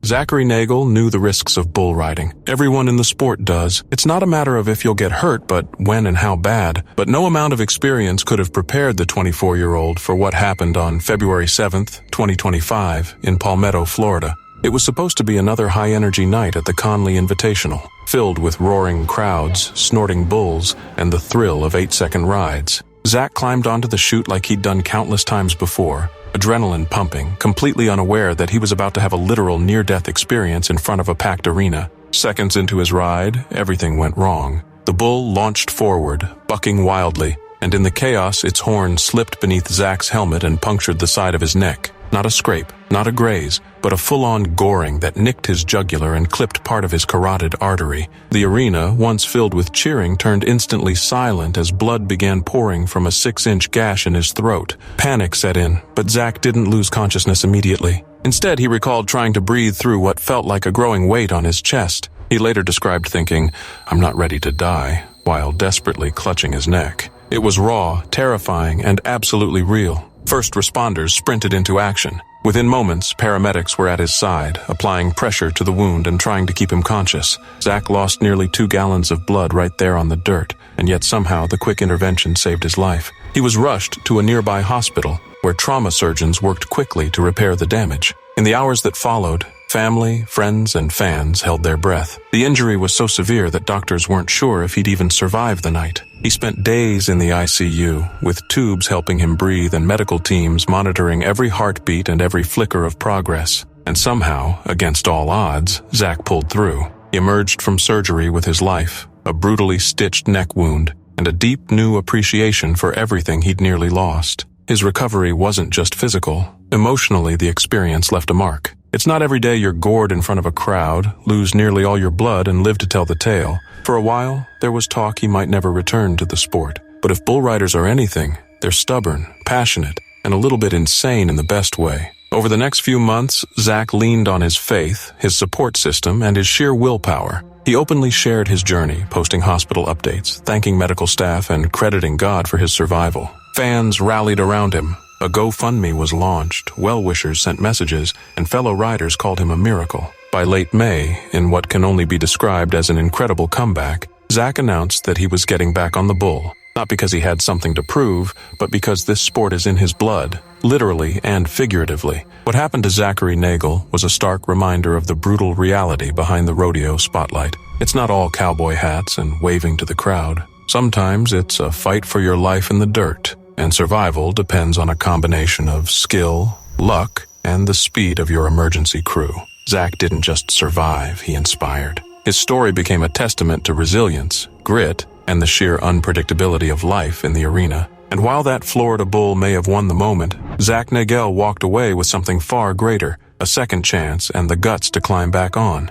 Zachary Nagel knew the risks of bull riding. Everyone in the sport does. It's not a matter of if you'll get hurt, but when and how bad. But no amount of experience could have prepared the 24-year-old for what happened on February 7th, 2025, in Palmetto, Florida. It was supposed to be another high-energy night at the Conley Invitational, filled with roaring crowds, snorting bulls, and the thrill of 8-second rides. Zach climbed onto the chute like he'd done countless times before, adrenaline pumping, completely unaware that he was about to have a literal near-death experience in front of a packed arena. Seconds into his ride, everything went wrong. The bull launched forward, bucking wildly, and in the chaos its horn slipped beneath Zach's helmet and punctured the side of his neck. Not a scrape, not a graze, but a full-on goring that nicked his jugular and clipped part of his carotid artery. The arena, once filled with cheering, turned instantly silent as blood began pouring from a 6-inch gash in his throat. Panic set in, but Zach didn't lose consciousness immediately. Instead, he recalled trying to breathe through what felt like a growing weight on his chest. He later described thinking, "I'm not ready to die," while desperately clutching his neck. It was raw, terrifying, and absolutely real. First responders sprinted into action. Within moments, paramedics were at his side, applying pressure to the wound and trying to keep him conscious. Zach lost nearly 2 gallons of blood right there on the dirt, and yet somehow the quick intervention saved his life. He was rushed to a nearby hospital, where trauma surgeons worked quickly to repair the damage. In the hours that followed, family, friends, and fans held their breath. The injury was so severe that doctors weren't sure if he'd even survive the night. He spent days in the ICU, with tubes helping him breathe and medical teams monitoring every heartbeat and every flicker of progress. And somehow, against all odds, Zach pulled through. He emerged from surgery with his life, a brutally stitched neck wound, and a deep new appreciation for everything he'd nearly lost. His recovery wasn't just physical. Emotionally, the experience left a mark. It's not every day you're gored in front of a crowd, lose nearly all your blood, and live to tell the tale. For a while, there was talk he might never return to the sport. But if bull riders are anything, they're stubborn, passionate, and a little bit insane in the best way. Over the next few months, Zach leaned on his faith, his support system, and his sheer willpower. He openly shared his journey, posting hospital updates, thanking medical staff, and crediting God for his survival. Fans rallied around him. A GoFundMe was launched, well-wishers sent messages, and fellow riders called him a miracle. By late May, in what can only be described as an incredible comeback, Zach announced that he was getting back on the bull. Not because he had something to prove, but because this sport is in his blood, literally and figuratively. What happened to Zachary Nagel was a stark reminder of the brutal reality behind the rodeo spotlight. It's not all cowboy hats and waving to the crowd. Sometimes it's a fight for your life in the dirt. And survival depends on a combination of skill, luck, and the speed of your emergency crew. Zach didn't just survive, he inspired. His story became a testament to resilience, grit, and the sheer unpredictability of life in the arena. And while that Florida bull may have won the moment, Zach Nagel walked away with something far greater, a second chance and the guts to climb back on.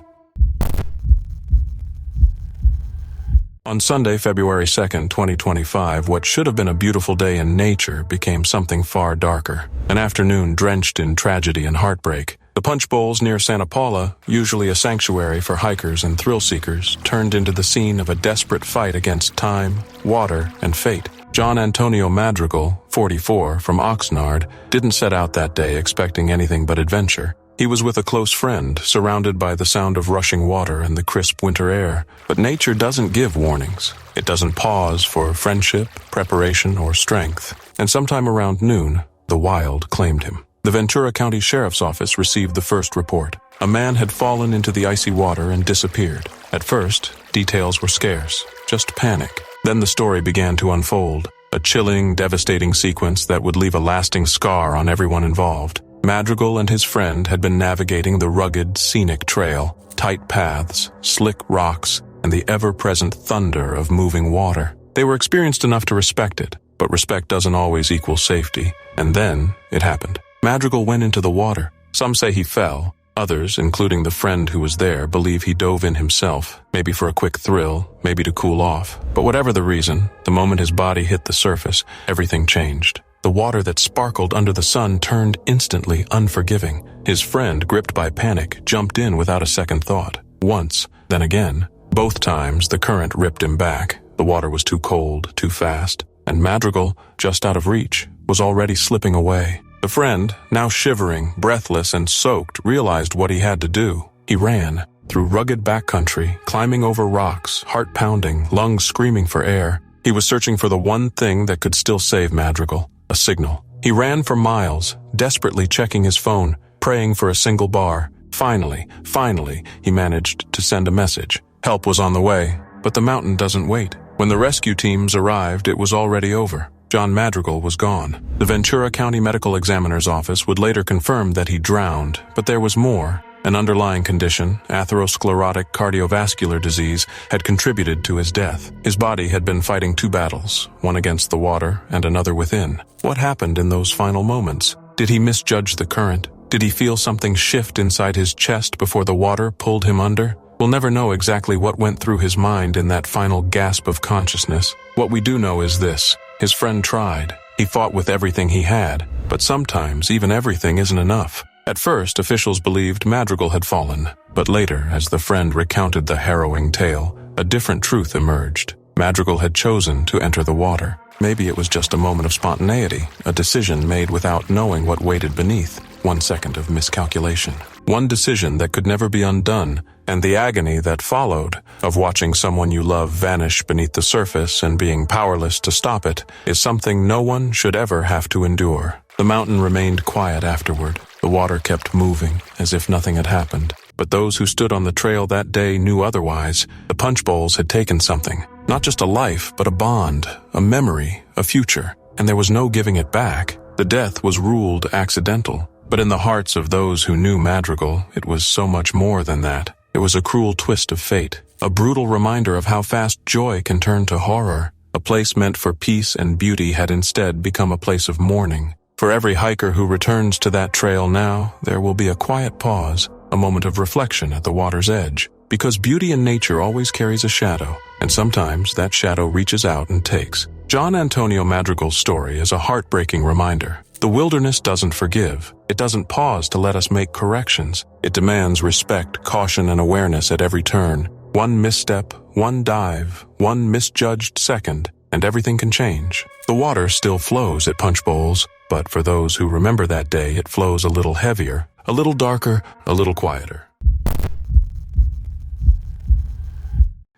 On Sunday, February 2nd, 2025, what should have been a beautiful day in nature became something far darker. An afternoon drenched in tragedy and heartbreak. The punch bowls near Santa Paula, usually a sanctuary for hikers and thrill seekers, turned into the scene of a desperate fight against time, water, and fate. John Antonio Madrigal, 44, from Oxnard, didn't set out that day expecting anything but adventure. He was with a close friend, surrounded by the sound of rushing water and the crisp winter air. But nature doesn't give warnings. It doesn't pause for friendship, preparation, or strength. And sometime around noon, the wild claimed him. The Ventura County Sheriff's Office received the first report. A man had fallen into the icy water and disappeared. At first, details were scarce, just panic. Then the story began to unfold, a chilling, devastating sequence that would leave a lasting scar on everyone involved. Madrigal and his friend had been navigating the rugged, scenic trail, tight paths, slick rocks, and the ever-present thunder of moving water. They were experienced enough to respect it, but respect doesn't always equal safety. And then it happened. Madrigal went into the water. Some say he fell. Others, including the friend who was there, believe he dove in himself, maybe for a quick thrill, maybe to cool off. But whatever the reason, the moment his body hit the surface, everything changed. The water that sparkled under the sun turned instantly unforgiving. His friend, gripped by panic, jumped in without a second thought. Once, then again. Both times, the current ripped him back. The water was too cold, too fast, and Madrigal, just out of reach, was already slipping away. The friend, now shivering, breathless, and soaked, realized what he had to do. He ran, through rugged backcountry, climbing over rocks, heart pounding, lungs screaming for air. He was searching for the one thing that could still save Madrigal, a signal. He ran for miles, desperately checking his phone, praying for a single bar. Finally, he managed to send a message. Help was on the way, but the mountain doesn't wait. When the rescue teams arrived, it was already over. John Madrigal was gone. The Ventura County Medical Examiner's office would later confirm that he drowned, but there was more. An underlying condition, atherosclerotic cardiovascular disease, had contributed to his death. His body had been fighting two battles, one against the water and another within. What happened in those final moments? Did he misjudge the current? Did he feel something shift inside his chest before the water pulled him under? We'll never know exactly what went through his mind in that final gasp of consciousness. What we do know is this: his friend tried. He fought with everything he had, but sometimes even everything isn't enough. At first, officials believed Madrigal had fallen, but later, as the friend recounted the harrowing tale, a different truth emerged. Madrigal had chosen to enter the water. Maybe it was just a moment of spontaneity, a decision made without knowing what waited beneath. 1 second of miscalculation. One decision that could never be undone, and the agony that followed, of watching someone you love vanish beneath the surface and being powerless to stop it, is something no one should ever have to endure. The mountain remained quiet afterward. The water kept moving, as if nothing had happened. But those who stood on the trail that day knew otherwise. The punch bowls had taken something. Not just a life, but a bond, a memory, a future. And there was no giving it back. The death was ruled accidental. But in the hearts of those who knew Madrigal, it was so much more than that. It was a cruel twist of fate, a brutal reminder of how fast joy can turn to horror. A place meant for peace and beauty had instead become a place of mourning. For every hiker who returns to that trail now, there will be a quiet pause, a moment of reflection at the water's edge. Because beauty in nature always carries a shadow, and sometimes that shadow reaches out and takes. John Antonio Madrigal's story is a heartbreaking reminder. The wilderness doesn't forgive. It doesn't pause to let us make corrections. It demands respect, caution, and awareness at every turn. One misstep, one dive, one misjudged second, and everything can change. The water still flows at punch bowls, but for those who remember that day, it flows a little heavier, a little darker, a little quieter.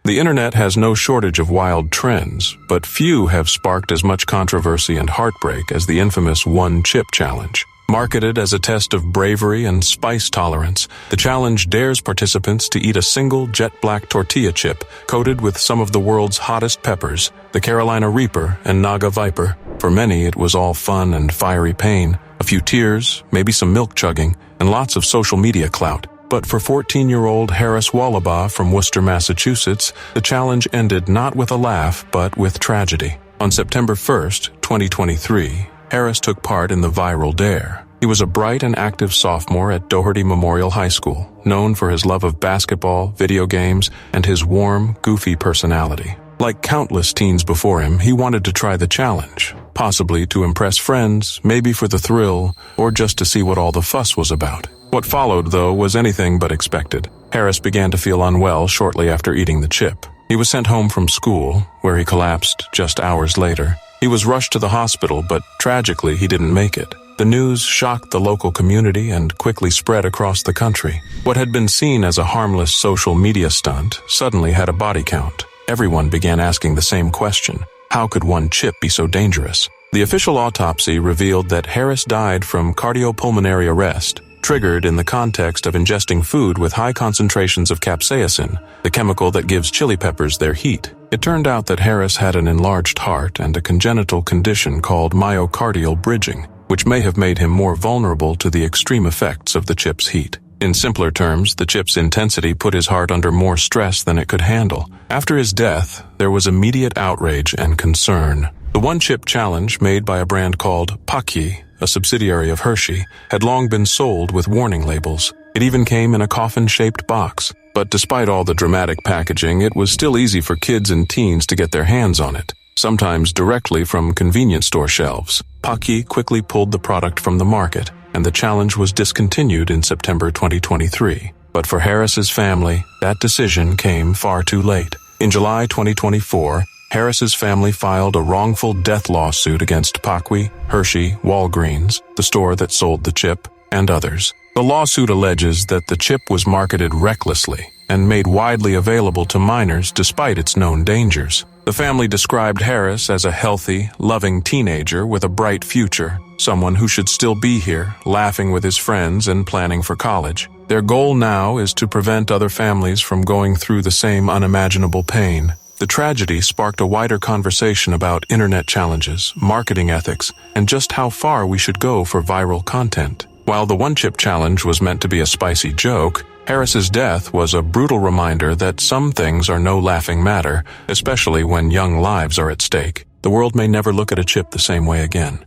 The internet has no shortage of wild trends, but few have sparked as much controversy and heartbreak as the infamous One Chip Challenge. Marketed as a test of bravery and spice tolerance, the challenge dares participants to eat a single jet-black tortilla chip coated with some of the world's hottest peppers, the Carolina Reaper and Naga Viper. For many, it was all fun and fiery pain, a few tears, maybe some milk chugging, and lots of social media clout. But for 14-year-old Harris Wallabaugh from Worcester, Massachusetts, the challenge ended not with a laugh, but with tragedy. On September 1st, 2023, Harris took part in the viral dare. He was a bright and active sophomore at Doherty Memorial High School, known for his love of basketball, video games, and his warm, goofy personality. Like countless teens before him, he wanted to try the challenge, possibly to impress friends, maybe for the thrill, or just to see what all the fuss was about. What followed, though, was anything but expected. Harris began to feel unwell shortly after eating the chip. He was sent home from school, where he collapsed just hours later. He was rushed to the hospital, but tragically he didn't make it. The news shocked the local community and quickly spread across the country. What had been seen as a harmless social media stunt suddenly had a body count. Everyone began asking the same question: how could one chip be so dangerous? The official autopsy revealed that Harris died from cardiopulmonary arrest, triggered in the context of ingesting food with high concentrations of capsaicin, the chemical that gives chili peppers their heat. It turned out that Harris had an enlarged heart and a congenital condition called myocardial bridging, which may have made him more vulnerable to the extreme effects of the chip's heat. In simpler terms, the chip's intensity put his heart under more stress than it could handle. After his death, there was immediate outrage and concern. The One Chip Challenge, made by a brand called Pancake, a subsidiary of Hershey, had long been sold with warning labels. It even came in a coffin-shaped box. But despite all the dramatic packaging, it was still easy for kids and teens to get their hands on it, sometimes directly from convenience store shelves. Pancake quickly pulled the product from the market, and the challenge was discontinued in September 2023. But for Harris's family, that decision came far too late. In July 2024, Harris's family filed a wrongful death lawsuit against Pancake, Hershey, Walgreens, the store that sold the chip, and others. The lawsuit alleges that the chip was marketed recklessly and made widely available to minors despite its known dangers. The family described Harris as a healthy, loving teenager with a bright future, someone who should still be here, laughing with his friends and planning for college. Their goal now is to prevent other families from going through the same unimaginable pain. The tragedy sparked a wider conversation about internet challenges, marketing ethics, and just how far we should go for viral content. While the one-chip challenge was meant to be a spicy joke, Harris's death was a brutal reminder that some things are no laughing matter, especially when young lives are at stake. The world may never look at a chip the same way again.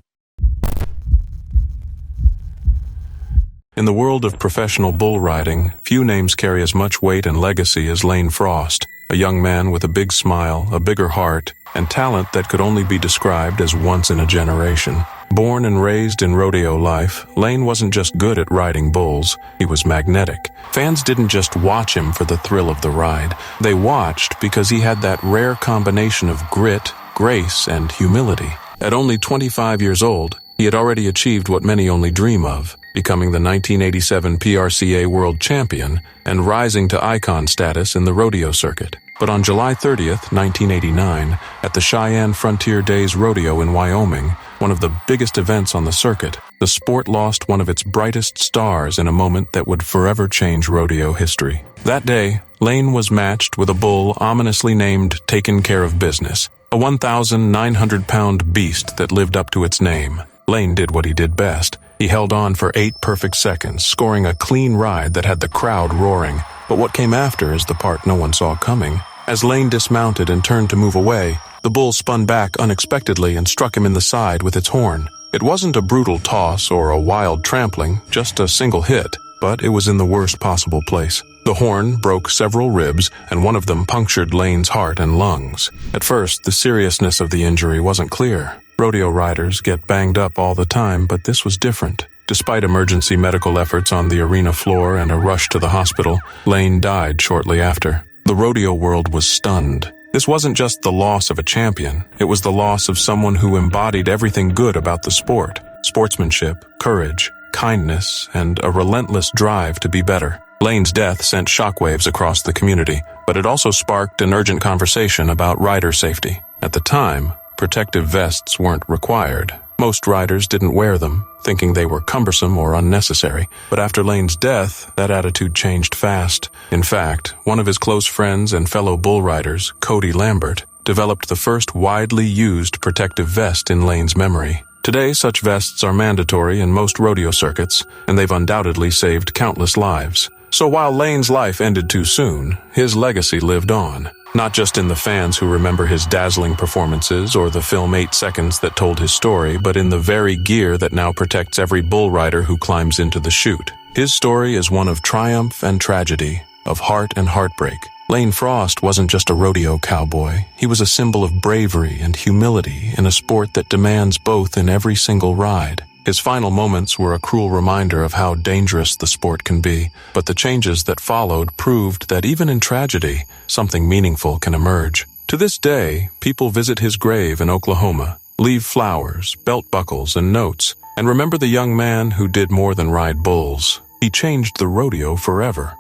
In the world of professional bull riding, few names carry as much weight and legacy as Lane Frost, a young man with a big smile, a bigger heart, and talent that could only be described as once in a generation. Born and raised in rodeo life, Lane wasn't just good at riding bulls, he was magnetic. Fans didn't just watch him for the thrill of the ride. They watched because he had that rare combination of grit, grace, and humility. At only 25 years old, he had already achieved what many only dream of, becoming the 1987 PRCA World Champion and rising to icon status in the rodeo circuit. But on July 30th, 1989, at the Cheyenne Frontier Days Rodeo in Wyoming, one of the biggest events on the circuit, the sport lost one of its brightest stars in a moment that would forever change rodeo history. That day, Lane was matched with a bull ominously named Taken Care of Business, a 1,900-pound beast that lived up to its name. Lane did what he did best. He held on for 8 perfect seconds, scoring a clean ride that had the crowd roaring. But what came after is the part no one saw coming. As Lane dismounted and turned to move away, the bull spun back unexpectedly and struck him in the side with its horn. It wasn't a brutal toss or a wild trampling, just a single hit, but it was in the worst possible place. The horn broke several ribs, and one of them punctured Lane's heart and lungs. At first, the seriousness of the injury wasn't clear. Rodeo riders get banged up all the time, but this was different. Despite emergency medical efforts on the arena floor and a rush to the hospital, Lane died shortly after. The rodeo world was stunned. This wasn't just the loss of a champion, it was the loss of someone who embodied everything good about the sport: sportsmanship, courage, kindness, and a relentless drive to be better. Lane's death sent shockwaves across the community, but it also sparked an urgent conversation about rider safety. At the time, protective vests weren't required. Most riders didn't wear them, thinking they were cumbersome or unnecessary. But after Lane's death, that attitude changed fast. In fact, one of his close friends and fellow bull riders, Cody Lambert, developed the first widely used protective vest in Lane's memory. Today, such vests are mandatory in most rodeo circuits, and they've undoubtedly saved countless lives. So while Lane's life ended too soon, his legacy lived on. Not just in the fans who remember his dazzling performances or the film 8 Seconds that told his story, but in the very gear that now protects every bull rider who climbs into the chute. His story is one of triumph and tragedy, of heart and heartbreak. Lane Frost wasn't just a rodeo cowboy. He was a symbol of bravery and humility in a sport that demands both in every single ride. His final moments were a cruel reminder of how dangerous the sport can be, but the changes that followed proved that even in tragedy, something meaningful can emerge. To this day, people visit his grave in Oklahoma, leave flowers, belt buckles, and notes, and remember the young man who did more than ride bulls. He changed the rodeo forever.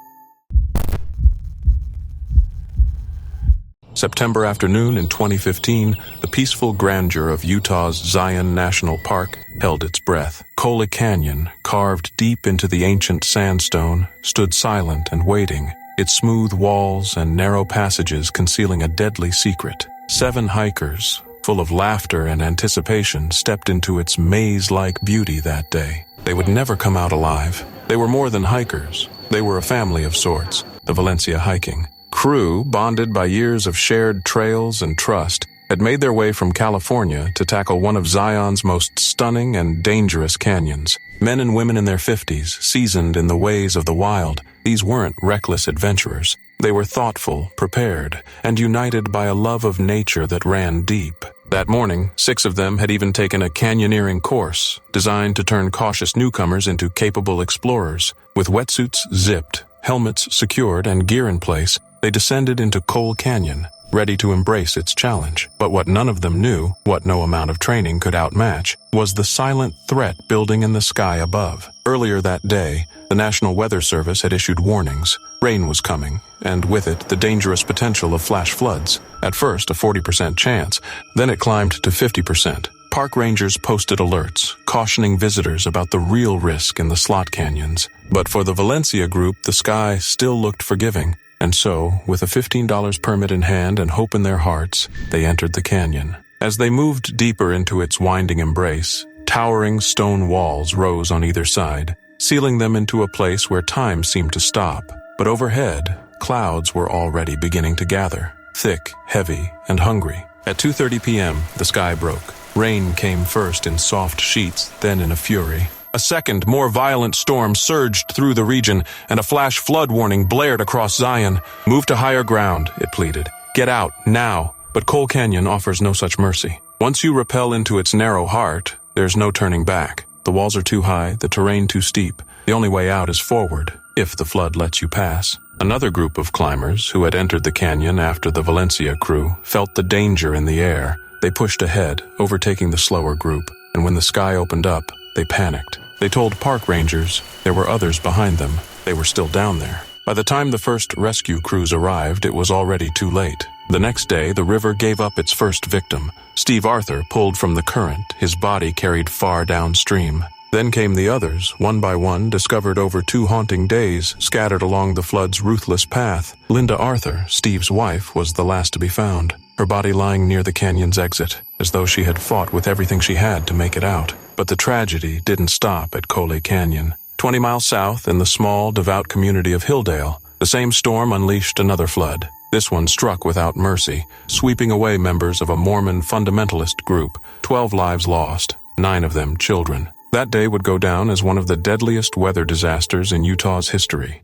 September afternoon in 2015, the peaceful grandeur of Utah's Zion National Park held its breath. Keelley Canyon, carved deep into the ancient sandstone, stood silent and waiting, its smooth walls and narrow passages concealing a deadly secret. 7 hikers, full of laughter and anticipation, stepped into its maze-like beauty that day. They would never come out alive. They were more than hikers. They were a family of sorts, the Valencia hiking crew, bonded by years of shared trails and trust, had made their way from California to tackle one of Zion's most stunning and dangerous canyons. Men and women in their 50s, seasoned in the ways of the wild, these weren't reckless adventurers. They were thoughtful, prepared, and united by a love of nature that ran deep. That morning, 6 of them had even taken a canyoneering course, designed to turn cautious newcomers into capable explorers. With wetsuits zipped, helmets secured, and gear in place, they descended into Keelley Canyon. ready to embrace its challenge. But what none of them knew, what no amount of training could outmatch, was the silent threat building in the sky above. Earlier that day, the National Weather Service had issued warnings. Rain was coming, and with it, the dangerous potential of flash floods. At first, a 40% chance, then it climbed to 50%. Park rangers posted alerts, cautioning visitors about the real risk in the slot canyons. But for the Valencia group, the sky still looked forgiving. And so, with a $15 permit in hand and hope in their hearts, they entered the canyon. As they moved deeper into its winding embrace, towering stone walls rose on either side, sealing them into a place where time seemed to stop. But overhead, clouds were already beginning to gather, thick, heavy, and hungry. At 2:30 p.m., the sky broke. Rain came first in soft sheets, then in a fury. A second, more violent storm surged through the region, and a flash flood warning blared across Zion. "Move to higher ground," it pleaded. "Get out, now." But Coal Canyon offers no such mercy. Once you rappel into its narrow heart, there's no turning back. The walls are too high, the terrain too steep. The only way out is forward, if the flood lets you pass. Another group of climbers, who had entered the canyon after the Valencia crew, felt the danger in the air. They pushed ahead, overtaking the slower group, and when the sky opened up, they panicked. They told park rangers there were others behind them. They were still down there. By the time the first rescue crews arrived, it was already too late. The next day, the river gave up its first victim. Steve Arthur pulled from the current, his body carried far downstream. Then came the others, one by one, discovered over 2 haunting days, scattered along the flood's ruthless path. Linda Arthur, Steve's wife, was the last to be found, her body lying near the canyon's exit, as though she had fought with everything she had to make it out. But the tragedy didn't stop at Keelley Canyon. 20 miles south, in the small, devout community of Hilldale, the same storm unleashed another flood. This one struck without mercy, sweeping away members of a Mormon fundamentalist group. 12 lives lost, 9 of them children. That day would go down as one of the deadliest weather disasters in Utah's history.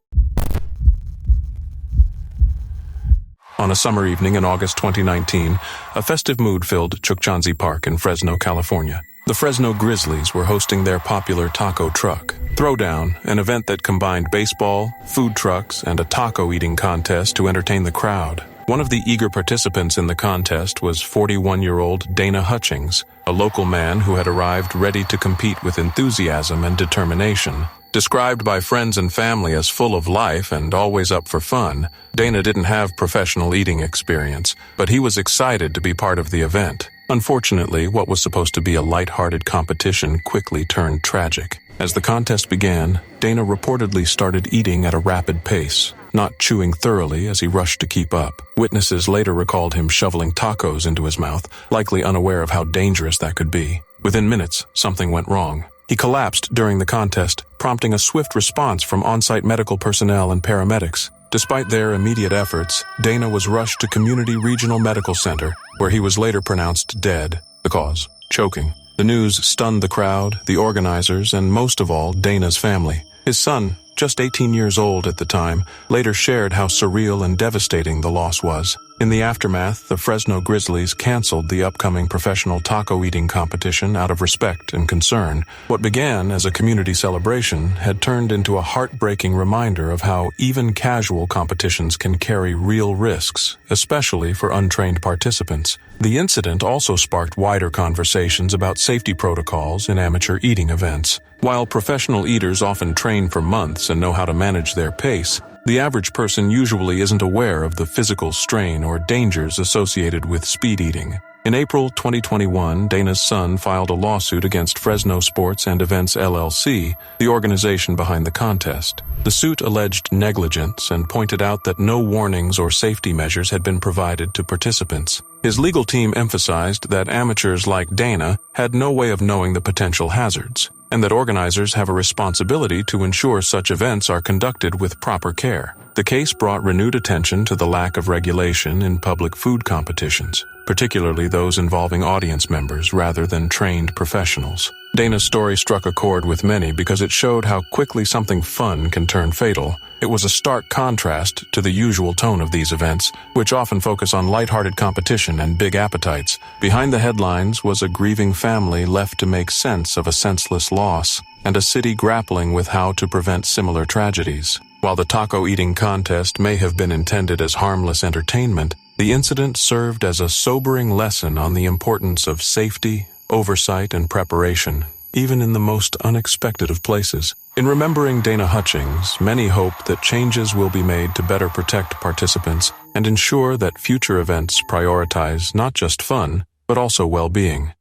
On a summer evening in August 2019, a festive mood filled Chukchansi Park in Fresno, California. The Fresno Grizzlies were hosting their popular taco truck throwdown, an event that combined baseball, food trucks, and a taco eating contest to entertain the crowd. One of the eager participants in the contest was 41-year-old Dana Hutchings, a local man who had arrived ready to compete with enthusiasm and determination. Described by friends and family as full of life and always up for fun, Dana didn't have professional eating experience, but he was excited to be part of the event. Unfortunately, what was supposed to be a light-hearted competition quickly turned tragic. As the contest began, Dana reportedly started eating at a rapid pace, not chewing thoroughly as he rushed to keep up. Witnesses later recalled him shoveling tacos into his mouth, likely unaware of how dangerous that could be. Within minutes, something went wrong. He collapsed during the contest, prompting a swift response from on-site medical personnel and paramedics. Despite their immediate efforts, Dana was rushed to Community Regional Medical Center, where he was later pronounced dead. The cause: choking. The news stunned the crowd, the organizers, and most of all, Dana's family. His son, just 18 years old at the time, later shared how surreal and devastating the loss was. In the aftermath, the Fresno Grizzlies canceled the upcoming professional taco eating competition out of respect and concern. What began as a community celebration had turned into a heartbreaking reminder of how even casual competitions can carry real risks, especially for untrained participants. The incident also sparked wider conversations about safety protocols in amateur eating events. While professional eaters often train for months and know how to manage their pace, the average person usually isn't aware of the physical strain or dangers associated with speed eating. In April 2021, Dana's son filed a lawsuit against Fresno Sports and Events LLC, the organization behind the contest. The suit alleged negligence and pointed out that no warnings or safety measures had been provided to participants. His legal team emphasized that amateurs like Dana had no way of knowing the potential hazards, and that organizers have a responsibility to ensure such events are conducted with proper care. The case brought renewed attention to the lack of regulation in public food competitions, particularly those involving audience members rather than trained professionals. Dana's story struck a chord with many because it showed how quickly something fun can turn fatal. It was a stark contrast to the usual tone of these events, which often focus on lighthearted competition and big appetites. Behind the headlines was a grieving family left to make sense of a senseless loss, and a city grappling with how to prevent similar tragedies. While the taco eating contest may have been intended as harmless entertainment, The incident served as a sobering lesson on the importance of safety, oversight, and preparation, even in the most unexpected of places. In remembering Dana Hutchings, many hope that changes will be made to better protect participants and ensure that future events prioritize not just fun, but also well-being.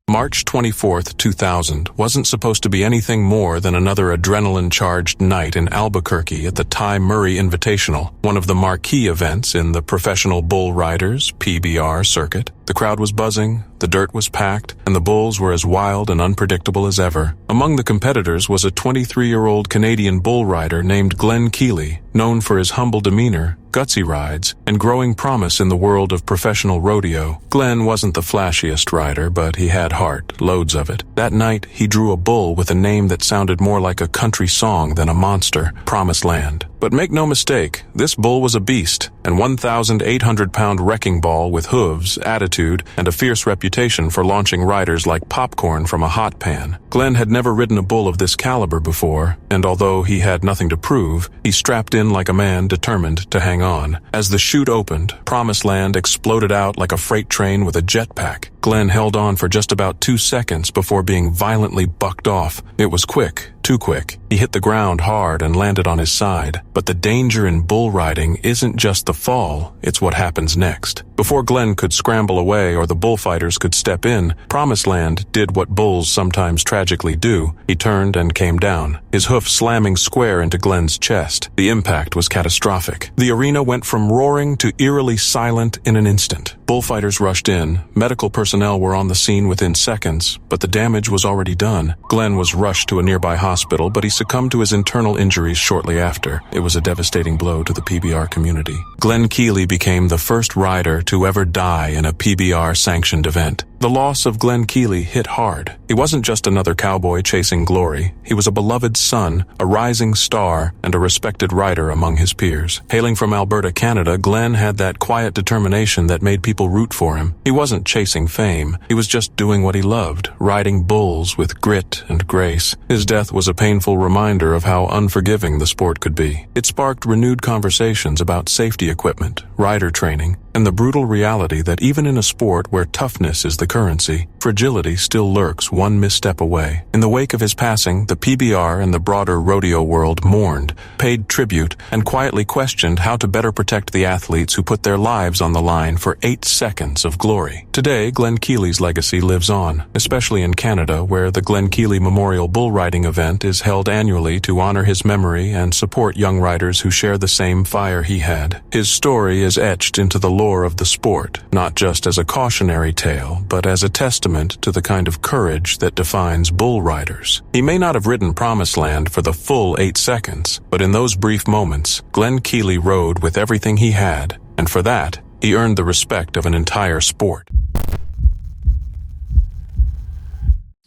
March 24, 2000 wasn't supposed to be anything more than another adrenaline-charged night in Albuquerque at the Ty Murray Invitational, one of the marquee events in the Professional Bull Riders (PBR) circuit. The crowd was buzzing, the dirt was packed, and the bulls were as wild and unpredictable as ever. Among the competitors was a 23-year-old Canadian bull rider named Glenn Keelley, known for his humble demeanor, gutsy rides, and growing promise in the world of professional rodeo. Glenn wasn't the flashiest rider, but he had heart, loads of it. That night, he drew a bull with a name that sounded more like a country song than a monster, Promised Land. But make no mistake, this bull was a beast, an 1,800-pound wrecking ball with hooves, attitude, and a fierce reputation for launching riders like popcorn from a hot pan. Glenn had never ridden a bull of this caliber before, and although he had nothing to prove, he strapped in like a man determined to hang on. As the chute opened, Promised Land exploded out like a freight train with a jetpack. Glenn held on for just about 2 seconds before being violently bucked off. It was quick. Too quick. He hit the ground hard and landed on his side. But the danger in bull riding isn't just the fall, it's what happens next. Before Glenn could scramble away or the bullfighters could step in, Promised Land did what bulls sometimes tragically do. He turned and came down, his hoof slamming square into Glenn's chest. The impact was catastrophic. The arena went from roaring to eerily silent in an instant. Bullfighters rushed in, medical personnel were on the scene within seconds, but the damage was already done. Glenn was rushed to a nearby hospital, but he succumbed to his internal injuries shortly after. It was a devastating blow to the PBR community. Glenn Keelley became the first rider to ever die in a PBR-sanctioned event. The loss of Glenn Keelley hit hard. He wasn't just another cowboy chasing glory. He was a beloved son, a rising star, and a respected rider among his peers. Hailing from Alberta, Canada, Glenn had that quiet determination that made people root for him. He wasn't chasing fame. He was just doing what he loved, riding bulls with grit and grace. His death was a painful reminder of how unforgiving the sport could be. It sparked renewed conversations about safety equipment, rider training, and the brutal reality that even in a sport where toughness is the currency, fragility still lurks one misstep away. In the wake of his passing, the PBR and the broader rodeo world mourned, paid tribute, and quietly questioned how to better protect the athletes who put their lives on the line for 8 seconds of glory. Today, Glenn Keelley's legacy lives on, especially in Canada, where the Glenn Keelley Memorial Bull Riding event is held annually to honor his memory and support young riders who share the same fire he had. His story is etched into the lore of the sport, not just as a cautionary tale, but as a testament to the kind of courage that defines bull riders. He may not have ridden Promised Land for the full 8 seconds, but in those brief moments, Glenn Keelley rode with everything he had, and for that, he earned the respect of an entire sport.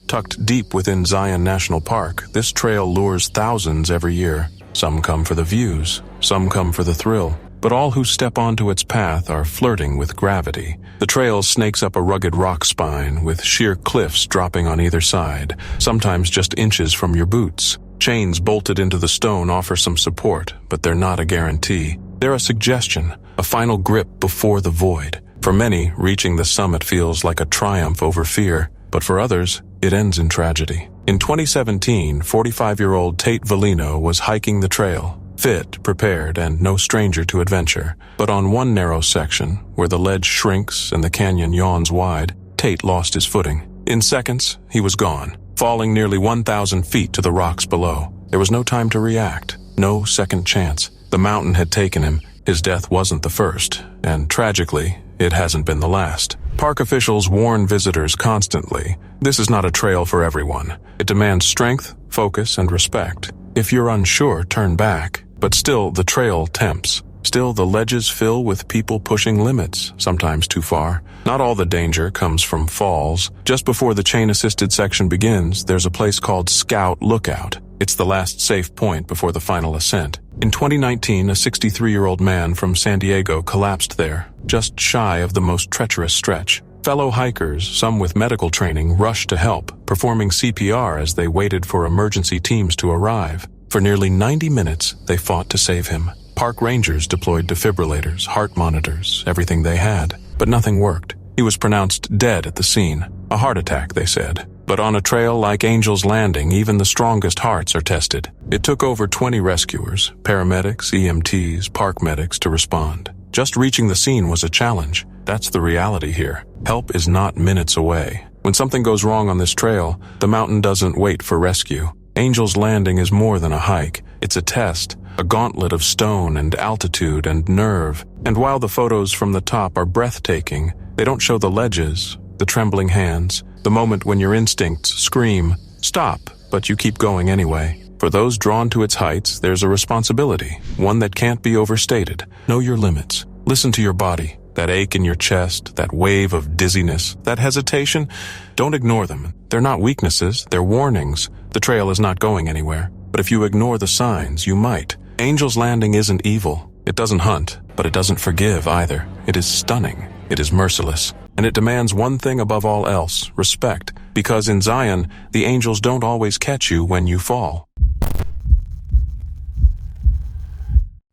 Tucked deep within Zion National Park, this trail lures thousands every year. Some come for the views, some come for the thrill, but all who step onto its path are flirting with gravity. The trail snakes up a rugged rock spine with sheer cliffs dropping on either side, sometimes just inches from your boots. Chains bolted into the stone offer some support, but they're not a guarantee. They're a suggestion, a final grip before the void. For many, reaching the summit feels like a triumph over fear, but for others, it ends in tragedy. In 2017, 45-year-old Tate Valino was hiking the trail, fit, prepared, and no stranger to adventure. But on one narrow section, where the ledge shrinks and the canyon yawns wide, Tate lost his footing. In seconds, he was gone, falling nearly 1,000 feet to the rocks below. There was no time to react, no second chance. The mountain had taken him. His death wasn't the first, and tragically, it hasn't been the last. Park officials warn visitors constantly, this is not a trail for everyone. It demands strength, focus, and respect. If you're unsure, turn back. But still, the trail tempts. Still, the ledges fill with people pushing limits, sometimes too far. Not all the danger comes from falls. Just before the chain-assisted section begins, there's a place called Scout Lookout. It's the last safe point before the final ascent. In 2019, a 63-year-old man from San Diego collapsed there, just shy of the most treacherous stretch. Fellow hikers, some with medical training, rushed to help, performing CPR as they waited for emergency teams to arrive. For nearly 90 minutes, they fought to save him. Park rangers deployed defibrillators, heart monitors, everything they had, but nothing worked. He was pronounced dead at the scene. A heart attack, they said. But on a trail like Angel's Landing, even the strongest hearts are tested. It took over 20 rescuers, paramedics, EMTs, park medics to respond. Just reaching the scene was a challenge. That's the reality here. Help is not minutes away. When something goes wrong on this trail, the mountain doesn't wait for rescue. Angel's Landing is more than a hike. It's a test, a gauntlet of stone and altitude and nerve. And while the photos from the top are breathtaking, they don't show the ledges, the trembling hands, the moment when your instincts scream, "Stop," but you keep going anyway. For those drawn to its heights, there's a responsibility, one that can't be overstated. Know your limits. Listen to your body. That ache in your chest, that wave of dizziness, that hesitation, don't ignore them. They're not weaknesses, they're warnings. The trail is not going anywhere. But if you ignore the signs, you might. Angel's Landing isn't evil. It doesn't hunt, but it doesn't forgive either. It is stunning. It is merciless. And it demands one thing above all else, respect. Because in Zion, the angels don't always catch you when you fall.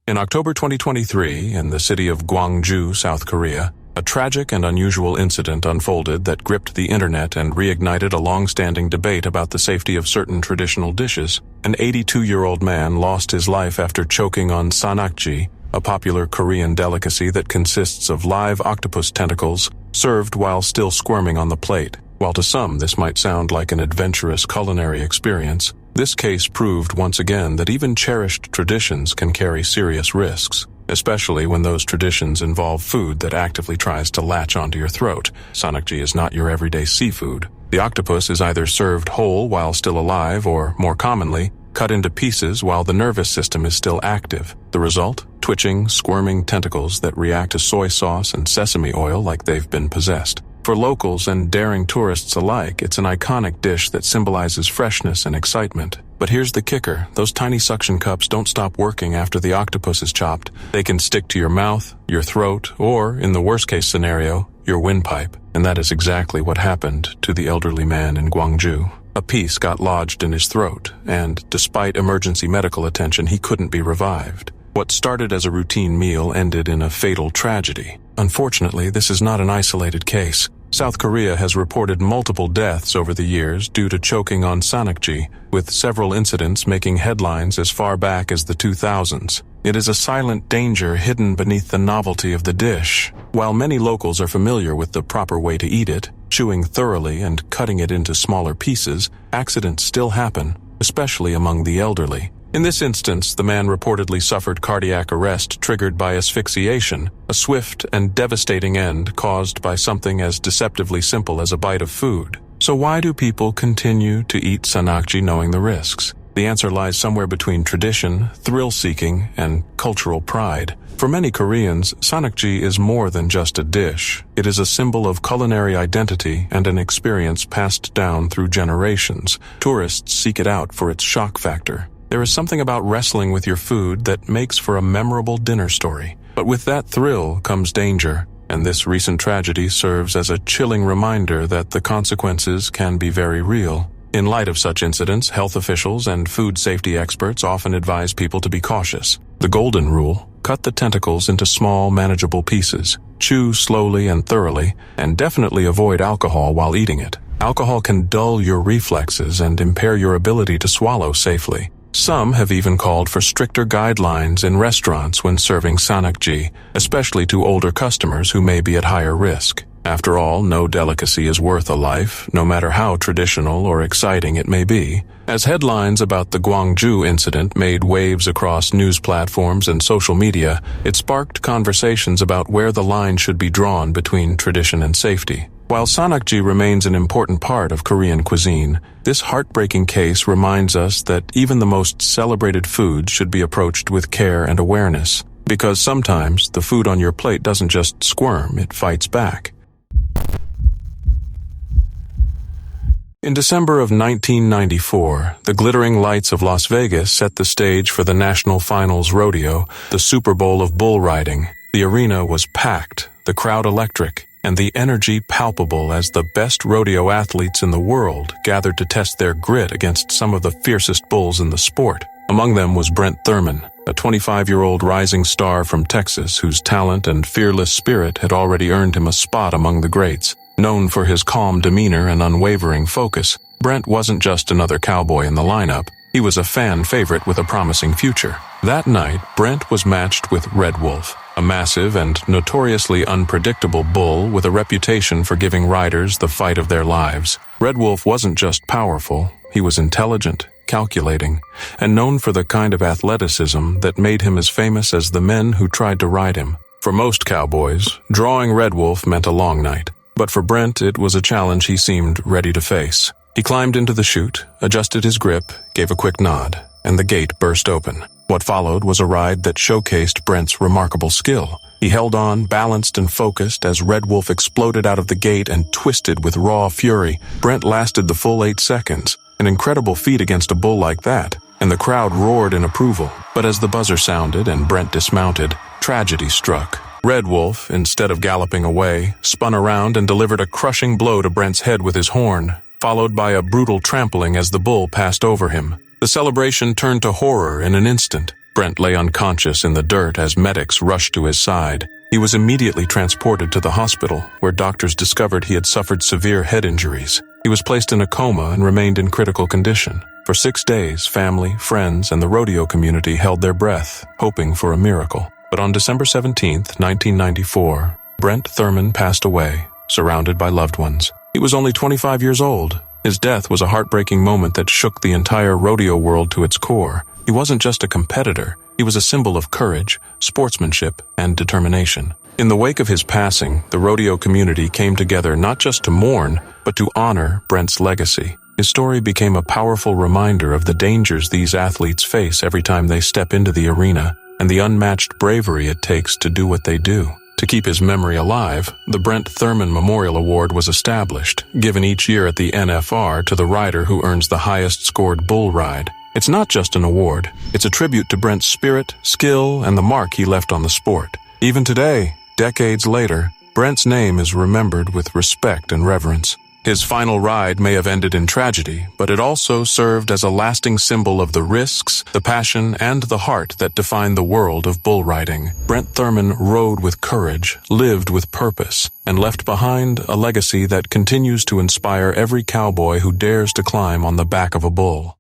In October 2023, in the city of Gwangju, South Korea, a tragic and unusual incident unfolded that gripped the internet and reignited a long-standing debate about the safety of certain traditional dishes. An 82-year-old man lost his life after choking on sanakji, a popular Korean delicacy that consists of live octopus tentacles served while still squirming on the plate. While to some this might sound like an adventurous culinary experience, this case proved once again that even cherished traditions can carry serious risks, especially when those traditions involve food that actively tries to latch onto your throat. Sanakji is not your everyday seafood. The octopus is either served whole while still alive or, more commonly, cut into pieces while the nervous system is still active. The result? Twitching, squirming tentacles that react to soy sauce and sesame oil like they've been possessed. For locals and daring tourists alike, it's an iconic dish that symbolizes freshness and excitement. But here's the kicker. Those tiny suction cups don't stop working after the octopus is chopped. They can stick to your mouth, your throat, or, in the worst-case scenario, your windpipe. And that is exactly what happened to the elderly man in Gwangju. A piece got lodged in his throat, and despite emergency medical attention, he couldn't be revived. What started as a routine meal ended in a fatal tragedy. Unfortunately, this is not an isolated case. South Korea has reported multiple deaths over the years due to choking on sanakji, with several incidents making headlines as far back as the 2000s. It is a silent danger hidden beneath the novelty of the dish. While many locals are familiar with the proper way to eat it, chewing thoroughly and cutting it into smaller pieces, accidents still happen, especially among the elderly. In this instance, the man reportedly suffered cardiac arrest triggered by asphyxiation, a swift and devastating end caused by something as deceptively simple as a bite of food. So why do people continue to eat sanakji knowing the risks? The answer lies somewhere between tradition, thrill-seeking, and cultural pride. For many Koreans, sanakji is more than just a dish. It is a symbol of culinary identity and an experience passed down through generations. Tourists seek it out for its shock factor. There is something about wrestling with your food that makes for a memorable dinner story. But with that thrill comes danger, and this recent tragedy serves as a chilling reminder that the consequences can be very real. In light of such incidents, health officials and food safety experts often advise people to be cautious. The golden rule: cut the tentacles into small, manageable pieces, chew slowly and thoroughly, and definitely avoid alcohol while eating it. Alcohol can dull your reflexes and impair your ability to swallow safely. Some have even called for stricter guidelines in restaurants when serving sanakji, especially to older customers who may be at higher risk. After all, no delicacy is worth a life, no matter how traditional or exciting it may be. As headlines about the Gwangju incident made waves across news platforms and social media, it sparked conversations about where the line should be drawn between tradition and safety. While sanakji remains an important part of Korean cuisine, this heartbreaking case reminds us that even the most celebrated foods should be approached with care and awareness. Because sometimes the food on your plate doesn't just squirm, it fights back. In December of 1994, the glittering lights of Las Vegas set the stage for the National Finals Rodeo, the Super Bowl of bull riding. The arena was packed, the crowd electric, and the energy palpable as the best rodeo athletes in the world gathered to test their grit against some of the fiercest bulls in the sport. Among them was Brent Thurman, a 25-year-old rising star from Texas whose talent and fearless spirit had already earned him a spot among the greats. Known for his calm demeanor and unwavering focus, Brent wasn't just another cowboy in the lineup. He was a fan favorite with a promising future. That night, Brent was matched with Red Wolf, a massive and notoriously unpredictable bull with a reputation for giving riders the fight of their lives. Red Wolf wasn't just powerful, he was intelligent, calculating, and known for the kind of athleticism that made him as famous as the men who tried to ride him. For most cowboys, drawing Red Wolf meant a long night, but for Brent it was a challenge he seemed ready to face. He climbed into the chute, adjusted his grip, gave a quick nod, and the gate burst open. What followed was a ride that showcased Brent's remarkable skill. He held on, balanced and focused, as Red Wolf exploded out of the gate and twisted with raw fury. Brent lasted the full 8 seconds, an incredible feat against a bull like that, and the crowd roared in approval. But as the buzzer sounded and Brent dismounted, tragedy struck. Red Wolf, instead of galloping away, spun around and delivered a crushing blow to Brent's head with his horn, followed by a brutal trampling as the bull passed over him. The celebration turned to horror in an instant. Brent lay unconscious in the dirt as medics rushed to his side. He was immediately transported to the hospital, where doctors discovered he had suffered severe head injuries. He was placed in a coma and remained in critical condition. For 6 days, family, friends, and the rodeo community held their breath, hoping for a miracle. But on December 17, 1994, Brent Thurman passed away, surrounded by loved ones. He was only 25 years old. His death was a heartbreaking moment that shook the entire rodeo world to its core. He wasn't just a competitor, he was a symbol of courage, sportsmanship, and determination. In the wake of his passing, the rodeo community came together not just to mourn, but to honor Brent's legacy. His story became a powerful reminder of the dangers these athletes face every time they step into the arena, and the unmatched bravery it takes to do what they do. To keep his memory alive, the Brent Thurman Memorial Award was established, given each year at the NFR to the rider who earns the highest scored bull ride. It's not just an award, it's a tribute to Brent's spirit, skill, and the mark he left on the sport. Even today, decades later, Brent's name is remembered with respect and reverence. His final ride may have ended in tragedy, but it also served as a lasting symbol of the risks, the passion, and the heart that define the world of bull riding. Brent Thurman rode with courage, lived with purpose, and left behind a legacy that continues to inspire every cowboy who dares to climb on the back of a bull.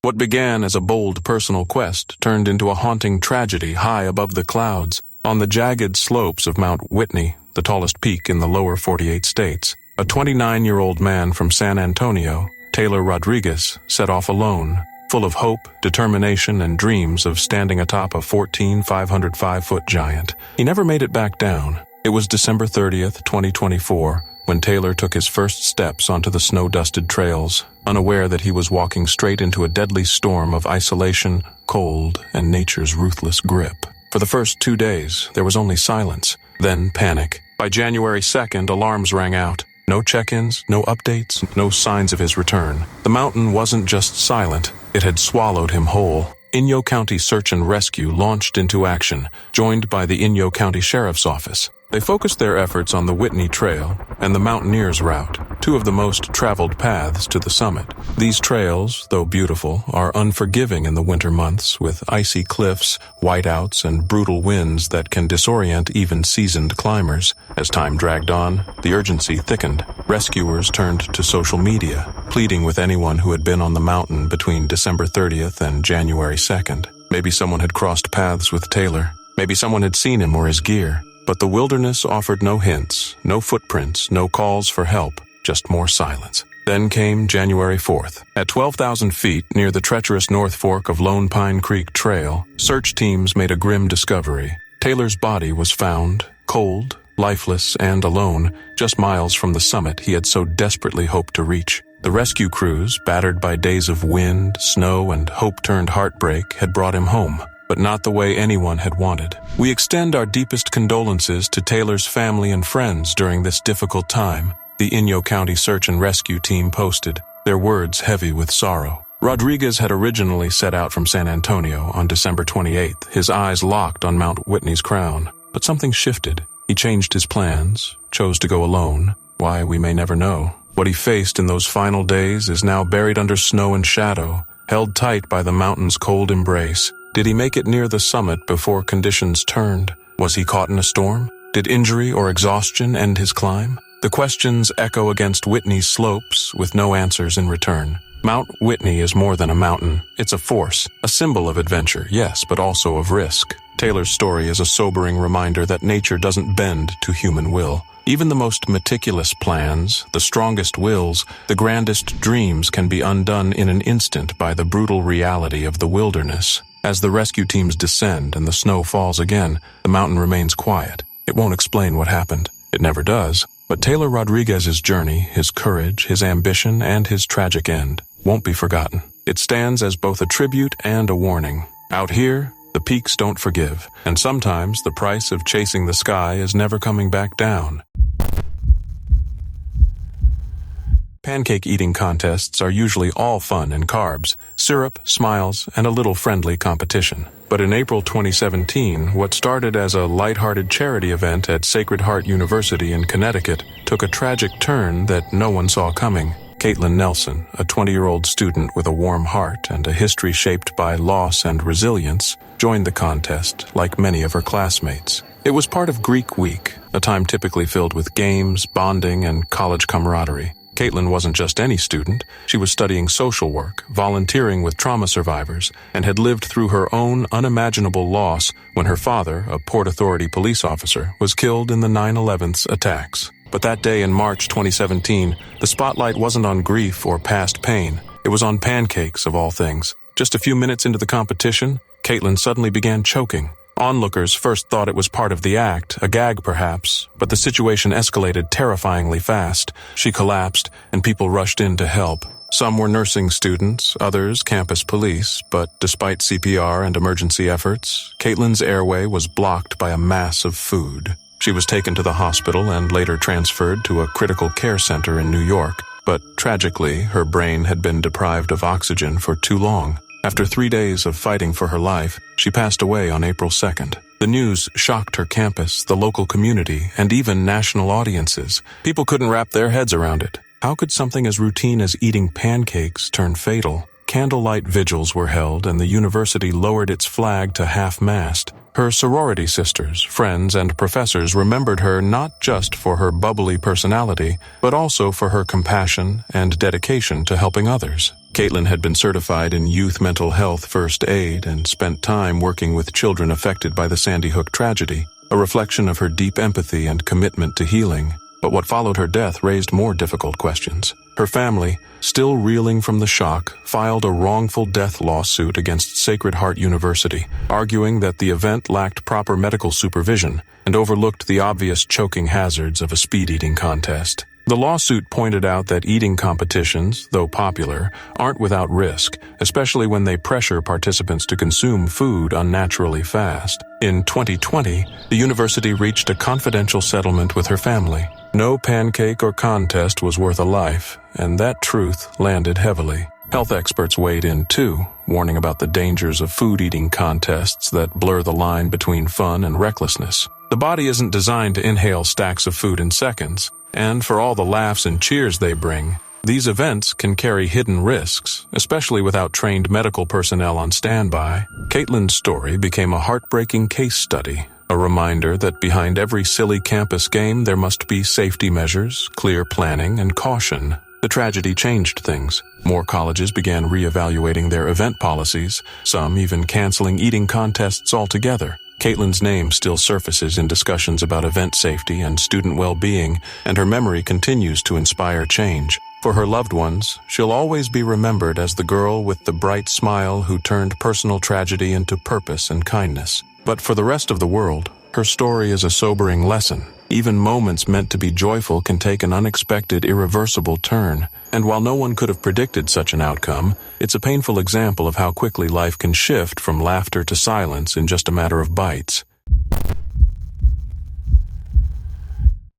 What began as a bold personal quest turned into a haunting tragedy high above the clouds. On the jagged slopes of Mount Whitney, the tallest peak in the lower 48 states, a 29-year-old man from San Antonio, Taylor Rodriguez, set off alone, full of hope, determination, and dreams of standing atop a 505-foot giant. He never made it back down. It was December 30th, 2024, when Taylor took his first steps onto the snow-dusted trails, unaware that he was walking straight into a deadly storm of isolation, cold, and nature's ruthless grip. For the first 2 days, there was only silence, then panic. By January 2nd, alarms rang out. No check-ins, no updates, no signs of his return. The mountain wasn't just silent, it had swallowed him whole. Inyo County Search and Rescue launched into action, joined by the Inyo County Sheriff's Office. They focused their efforts on the Whitney Trail and the Mountaineers Route, two of the most traveled paths to the summit. These trails, though beautiful, are unforgiving in the winter months, with icy cliffs, whiteouts, and brutal winds that can disorient even seasoned climbers. As time dragged on, the urgency thickened. Rescuers turned to social media, pleading with anyone who had been on the mountain between December 30th and January 2nd. Maybe someone had crossed paths with Taylor. Maybe someone had seen him or his gear. But the wilderness offered no hints, no footprints, no calls for help, just more silence. Then came January 4th. At 12,000 feet near the treacherous North Fork of Lone Pine Creek Trail, search teams made a grim discovery. Taylor's body was found, cold, lifeless, and alone, just miles from the summit he had so desperately hoped to reach. The rescue crews, battered by days of wind, snow, and hope-turned heartbreak, had brought him home, but not the way anyone had wanted. We extend our deepest condolences to Taylor's family and friends during this difficult time, the Inyo County Search and Rescue team posted, their words heavy with sorrow. Rodriguez had originally set out from San Antonio on December 28th, his eyes locked on Mount Whitney's crown. But something shifted. He changed his plans, chose to go alone. Why, we may never know. What he faced in those final days is now buried under snow and shadow, held tight by the mountain's cold embrace. Did he make it near the summit before conditions turned? Was he caught in a storm? Did injury or exhaustion end his climb? The questions echo against Whitney's slopes with no answers in return. Mount Whitney is more than a mountain. It's a force, a symbol of adventure, yes, but also of risk. Taylor's story is a sobering reminder that nature doesn't bend to human will. Even the most meticulous plans, the strongest wills, the grandest dreams can be undone in an instant by the brutal reality of the wilderness. As the rescue teams descend and the snow falls again, the mountain remains quiet. It won't explain what happened. It never does. But Taylor Rodriguez's journey, his courage, his ambition, and his tragic end won't be forgotten. It stands as both a tribute and a warning. Out here, the peaks don't forgive, and sometimes the price of chasing the sky is never coming back down. Pancake eating contests are usually all fun and carbs, syrup, smiles, and a little friendly competition. But in April 2017, what started as a lighthearted charity event at Sacred Heart University in Connecticut took a tragic turn that no one saw coming. Caitlin Nelson, a 20-year-old student with a warm heart and a history shaped by loss and resilience, joined the contest like many of her classmates. It was part of Greek Week, a time typically filled with games, bonding, and college camaraderie. Caitlin wasn't just any student. She was studying social work, volunteering with trauma survivors, and had lived through her own unimaginable loss when her father, a Port Authority police officer, was killed in the 9/11 attacks. But that day in March 2017, the spotlight wasn't on grief or past pain. It was on pancakes, of all things. Just a few minutes into the competition, Caitlin suddenly began choking. Onlookers first thought it was part of the act, a gag perhaps, but the situation escalated terrifyingly fast. She collapsed, and people rushed in to help. Some were nursing students, others campus police, but despite CPR and emergency efforts, Caitlin's airway was blocked by a mass of food. She was taken to the hospital and later transferred to a critical care center in New York, but tragically, her brain had been deprived of oxygen for too long. After 3 days of fighting for her life, she passed away on April 2nd. The news shocked her campus, the local community, and even national audiences. People couldn't wrap their heads around it. How could something as routine as eating pancakes turn fatal? Candlelight vigils were held, and the university lowered its flag to half-mast. Her sorority sisters, friends, and professors remembered her not just for her bubbly personality, but also for her compassion and dedication to helping others. Caitlin had been certified in youth mental health first aid and spent time working with children affected by the Sandy Hook tragedy, a reflection of her deep empathy and commitment to healing. But what followed her death raised more difficult questions. Her family, still reeling from the shock, filed a wrongful death lawsuit against Sacred Heart University, arguing that the event lacked proper medical supervision and overlooked the obvious choking hazards of a speed-eating contest. The lawsuit pointed out that eating competitions, though popular, aren't without risk, especially when they pressure participants to consume food unnaturally fast. In 2020, the university reached a confidential settlement with her family. No pancake or contest was worth a life, and that truth landed heavily. Health experts weighed in too, warning about the dangers of food-eating contests that blur the line between fun and recklessness. The body isn't designed to inhale stacks of food in seconds, and for all the laughs and cheers they bring, these events can carry hidden risks, especially without trained medical personnel on standby. Caitlin's story became a heartbreaking case study, a reminder that behind every silly campus game there must be safety measures, clear planning, and caution. The tragedy changed things. More colleges began reevaluating their event policies, some even canceling eating contests altogether. Caitlin's name still surfaces in discussions about event safety and student well-being, and her memory continues to inspire change. For her loved ones, she'll always be remembered as the girl with the bright smile who turned personal tragedy into purpose and kindness. But for the rest of the world, her story is a sobering lesson. Even moments meant to be joyful can take an unexpected, irreversible turn. And while no one could have predicted such an outcome, it's a painful example of how quickly life can shift from laughter to silence in just a matter of bites.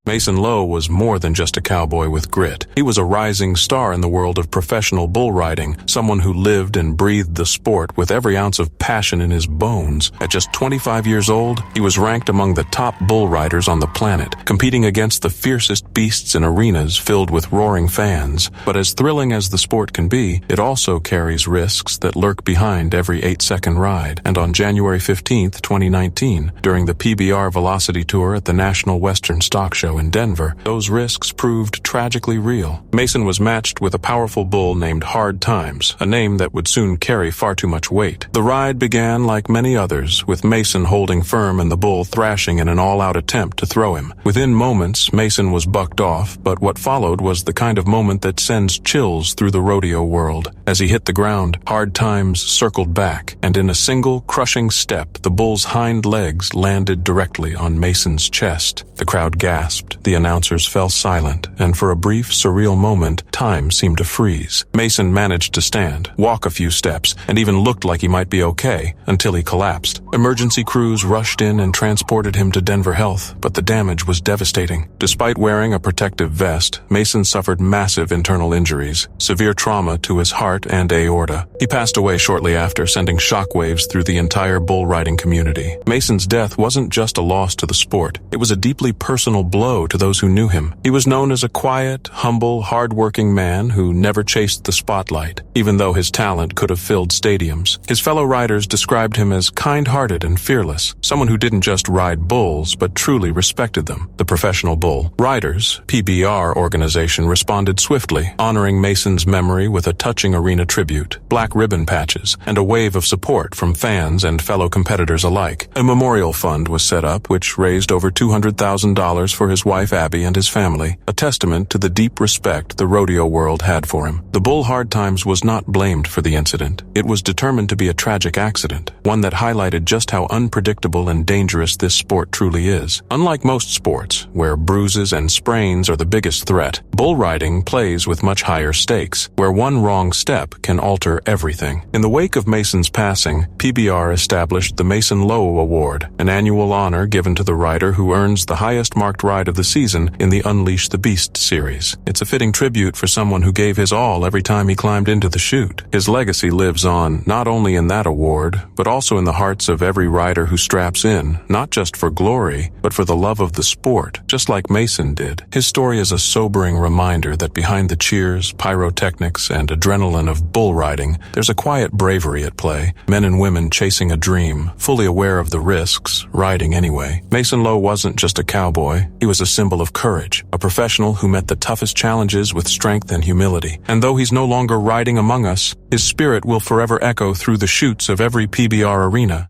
Mason Lowe was more than just a cowboy with grit. He was a rising star in the world of professional bull riding, someone who lived and breathed the sport with every ounce of passion in his bones. At just 25 years old, he was ranked among the top bull riders on the planet, competing against the fiercest beasts in arenas filled with roaring fans. But as thrilling as the sport can be, it also carries risks that lurk behind every 8-second ride. And on January 15, 2019, during the PBR Velocity Tour at the National Western Stock Show in Denver, those risks proved tragically real. Mason was matched with a powerful bull named Hard Times, a name that would soon carry far too much weight. The ride began like many others, with Mason holding firm and the bull thrashing in an all-out attempt to throw him. Within moments, Mason was bucked off, but what followed was the kind of moment that sends chills through the rodeo world. As he hit the ground, Hard Times circled back, and in a single, crushing step, the bull's hind legs landed directly on Mason's chest. The crowd gasped. The announcers fell silent, and for a brief, surreal moment, time seemed to freeze. Mason managed to stand, walk a few steps, and even looked like he might be okay, until he collapsed. Emergency crews rushed in and transported him to Denver Health, but the damage was devastating. Despite wearing a protective vest, Mason suffered massive internal injuries, severe trauma to his heart and aorta. He passed away shortly after, sending shockwaves through the entire bull riding community. Mason's death wasn't just a loss to the sport, it was a deeply personal blow to those who knew him. He was known as a quiet, humble, hard-working man who never chased the spotlight, even though his talent could have filled stadiums. His fellow riders described him as kind-hearted and fearless, someone who didn't just ride bulls, but truly respected them. The Professional Bull Riders, PBR organization, responded swiftly, honoring Mason's memory with a touching arena tribute, black ribbon patches, and a wave of support from fans and fellow competitors alike. A memorial fund was set up, which raised over $200,000 for his wife Abby and his family, a testament to the deep respect the rodeo world had for him. The bull Hard Times was not blamed for the incident. It was determined to be a tragic accident, one that highlighted just how unpredictable and dangerous this sport truly is. Unlike most sports, where bruises and sprains are the biggest threat, bull riding plays with much higher stakes, where one wrong step can alter everything. In the wake of Mason's passing, PBR established the Mason Lowe Award, an annual honor given to the rider who earns the highest marked ride of the season in the Unleash the Beast series. It's a fitting tribute for someone who gave his all every time he climbed into the chute. His legacy lives on, not only in that award, but also in the hearts of every rider who straps in, not just for glory, but for the love of the sport, just like Mason did. His story is a sobering reminder that behind the cheers, pyrotechnics, and adrenaline of bull riding, there's a quiet bravery at play, men and women chasing a dream, fully aware of the risks, riding anyway. Mason Lowe wasn't just a cowboy, he was a symbol of courage, a professional who met the toughest challenges with strength and humility. And though he's no longer riding among us, his spirit will forever echo through the chutes of every PBR arena.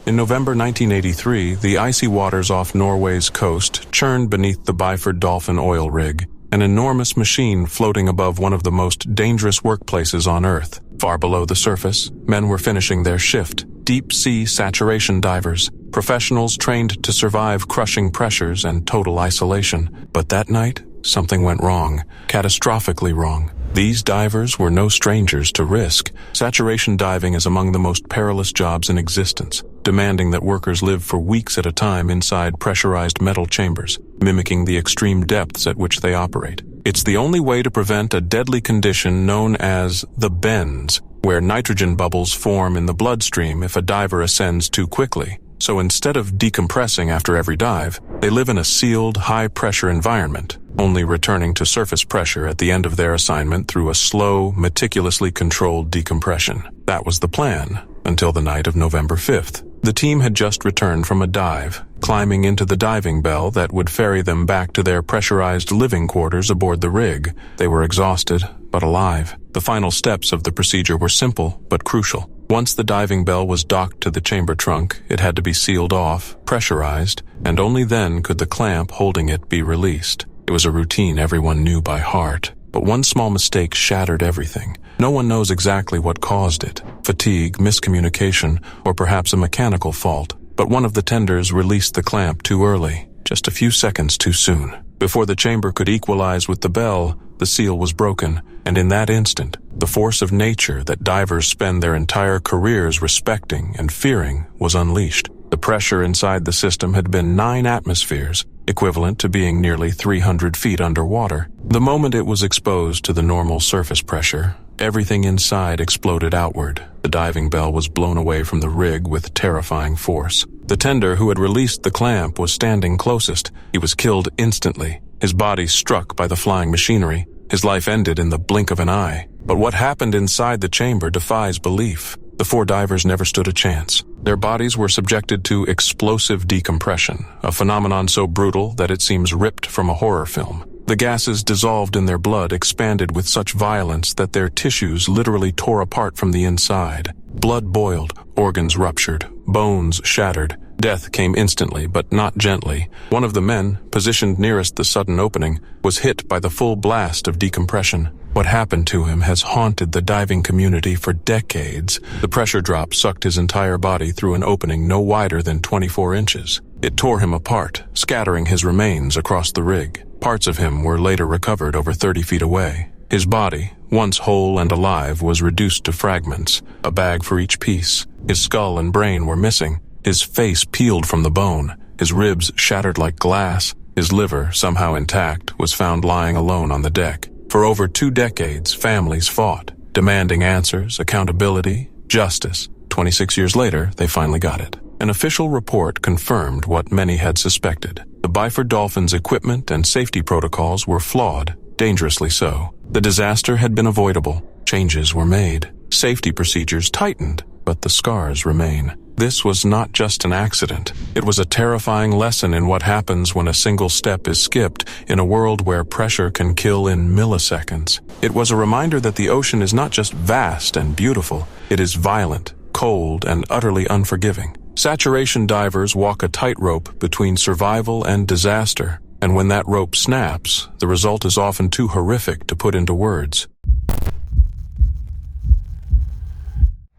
In November 1983, the icy waters off Norway's coast churned beneath the Byford Dolphin oil rig, an enormous machine floating above one of the most dangerous workplaces on Earth. Far below the surface, men were finishing their shift, deep-sea saturation divers, professionals trained to survive crushing pressures and total isolation. But that night, something went wrong, catastrophically wrong. These divers were no strangers to risk. Saturation diving is among the most perilous jobs in existence, demanding that workers live for weeks at a time inside pressurized metal chambers, mimicking the extreme depths at which they operate. It's the only way to prevent a deadly condition known as the bends, where nitrogen bubbles form in the bloodstream if a diver ascends too quickly. So instead of decompressing after every dive, they live in a sealed, high-pressure environment, only returning to surface pressure at the end of their assignment through a slow, meticulously controlled decompression. That was the plan, until the night of November 5th. The team had just returned from a dive, climbing into the diving bell that would ferry them back to their pressurized living quarters aboard the rig. They were exhausted, but alive. The final steps of the procedure were simple, but crucial. Once the diving bell was docked to the chamber trunk, it had to be sealed off, pressurized, and only then could the clamp holding it be released. It was a routine everyone knew by heart. But one small mistake shattered everything. No one knows exactly what caused it. Fatigue, miscommunication, or perhaps a mechanical fault. But one of the tenders released the clamp too early, just a few seconds too soon. Before the chamber could equalize with the bell, the seal was broken, and in that instant, the force of nature that divers spend their entire careers respecting and fearing was unleashed. The pressure inside the system had been 9 atmospheres, equivalent to being nearly 300 feet underwater. The moment it was exposed to the normal surface pressure, everything inside exploded outward. The diving bell was blown away from the rig with terrifying force. The tender who had released the clamp was standing closest. He was killed instantly, his body struck by the flying machinery. His life ended in the blink of an eye. But what happened inside the chamber defies belief. The 4 divers never stood a chance. Their bodies were subjected to explosive decompression, a phenomenon so brutal that it seems ripped from a horror film. The gases dissolved in their blood expanded with such violence that their tissues literally tore apart from the inside. Blood boiled, organs ruptured, bones shattered. Death came instantly, but not gently. One of the men, positioned nearest the sudden opening, was hit by the full blast of decompression. What happened to him has haunted the diving community for decades. The pressure drop sucked his entire body through an opening no wider than 24 inches. It tore him apart, scattering his remains across the rig. Parts of him were later recovered over 30 feet away. His body, once whole and alive, was reduced to fragments, a bag for each piece. His skull and brain were missing. His face peeled from the bone, his ribs shattered like glass. His liver, somehow intact, was found lying alone on the deck. For over 2 decades, families fought, demanding answers, accountability, justice. 26 years later, they finally got it. An official report confirmed what many had suspected. The Byford Dolphin's equipment and safety protocols were flawed, dangerously so. The disaster had been avoidable. Changes were made. Safety procedures tightened, but the scars remain. This was not just an accident. It was a terrifying lesson in what happens when a single step is skipped in a world where pressure can kill in milliseconds. It was a reminder that the ocean is not just vast and beautiful, it is violent, cold, and utterly unforgiving. Saturation divers walk a tightrope between survival and disaster, and when that rope snaps, the result is often too horrific to put into words.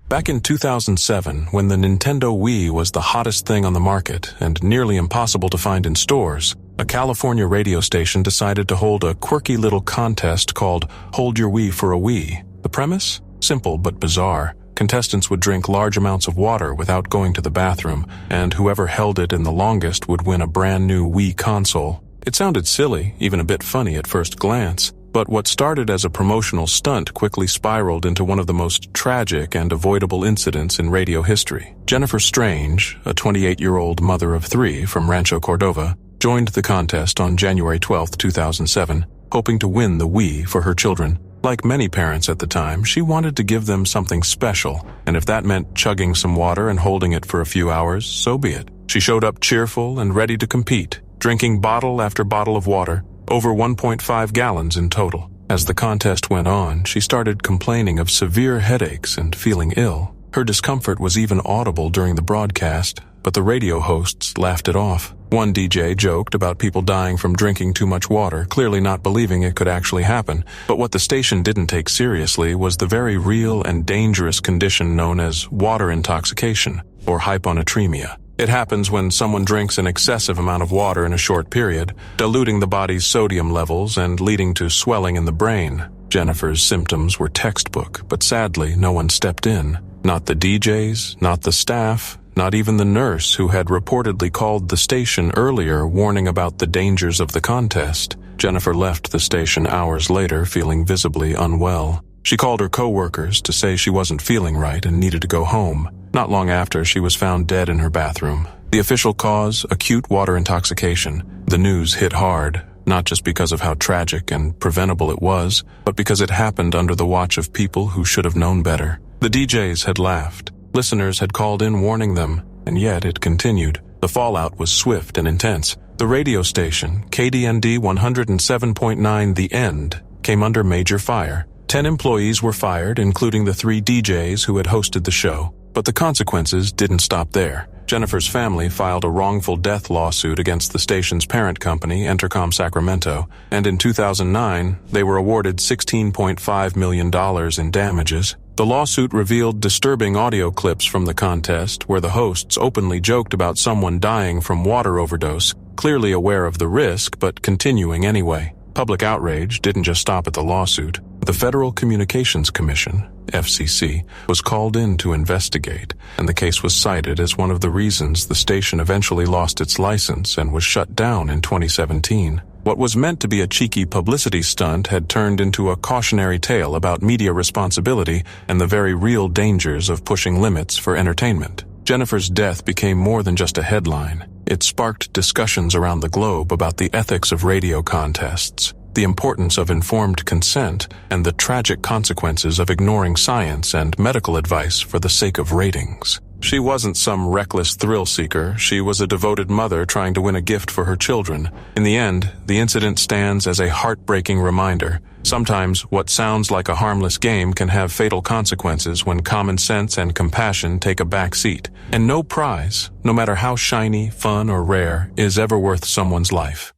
Back in 2007, when the Nintendo Wii was the hottest thing on the market and nearly impossible to find in stores, a California radio station decided to hold a quirky little contest called Hold Your Wii for a Wii. The premise? Simple but bizarre. Contestants would drink large amounts of water without going to the bathroom, and whoever held it in the longest would win a brand new Wii console. It sounded silly, even a bit funny at first glance. But what started as a promotional stunt quickly spiraled into one of the most tragic and avoidable incidents in radio history. Jennifer Strange, a 28-year-old mother of 3 from Rancho Cordova, joined the contest on January 12, 2007, hoping to win the Wii for her children. Like many parents at the time, she wanted to give them something special, and if that meant chugging some water and holding it for a few hours, so be it. She showed up cheerful and ready to compete, drinking bottle after bottle of water, over 1.5 gallons in total. As the contest went on, she started complaining of severe headaches and feeling ill. Her discomfort was even audible during the broadcast, but the radio hosts laughed it off. One DJ joked about people dying from drinking too much water, clearly not believing it could actually happen. But what the station didn't take seriously was the very real and dangerous condition known as water intoxication, or hyponatremia. It happens when someone drinks an excessive amount of water in a short period, diluting the body's sodium levels and leading to swelling in the brain. Jennifer's symptoms were textbook, but sadly no one stepped in. Not the DJs, not the staff, not even the nurse who had reportedly called the station earlier warning about the dangers of the contest. Jennifer left the station hours later feeling visibly unwell. She called her co-workers to say she wasn't feeling right and needed to go home. Not long after, she was found dead in her bathroom. The official cause, acute water intoxication. The news hit hard, not just because of how tragic and preventable it was, but because it happened under the watch of people who should have known better. The DJs had laughed. Listeners had called in warning them, and yet it continued. The fallout was swift and intense. The radio station, KDND 107.9 The End, came under major fire. 10 employees were fired, including the 3 DJs who had hosted the show. But the consequences didn't stop there. Jennifer's family filed a wrongful death lawsuit against the station's parent company, Entercom Sacramento, and in 2009, they were awarded $16.5 million in damages. The lawsuit revealed disturbing audio clips from the contest where the hosts openly joked about someone dying from water overdose, clearly aware of the risk but continuing anyway. Public outrage didn't just stop at the lawsuit. The Federal Communications Commission, FCC, was called in to investigate, and the case was cited as one of the reasons the station eventually lost its license and was shut down in 2017. What was meant to be a cheeky publicity stunt had turned into a cautionary tale about media responsibility and the very real dangers of pushing limits for entertainment. Jennifer's death became more than just a headline. It sparked discussions around the globe about the ethics of radio contests, the importance of informed consent, and the tragic consequences of ignoring science and medical advice for the sake of ratings. She wasn't some reckless thrill-seeker. She was a devoted mother trying to win a gift for her children. In the end, the incident stands as a heartbreaking reminder. Sometimes what sounds like a harmless game can have fatal consequences when common sense and compassion take a back seat. And no prize, no matter how shiny, fun, or rare, is ever worth someone's life.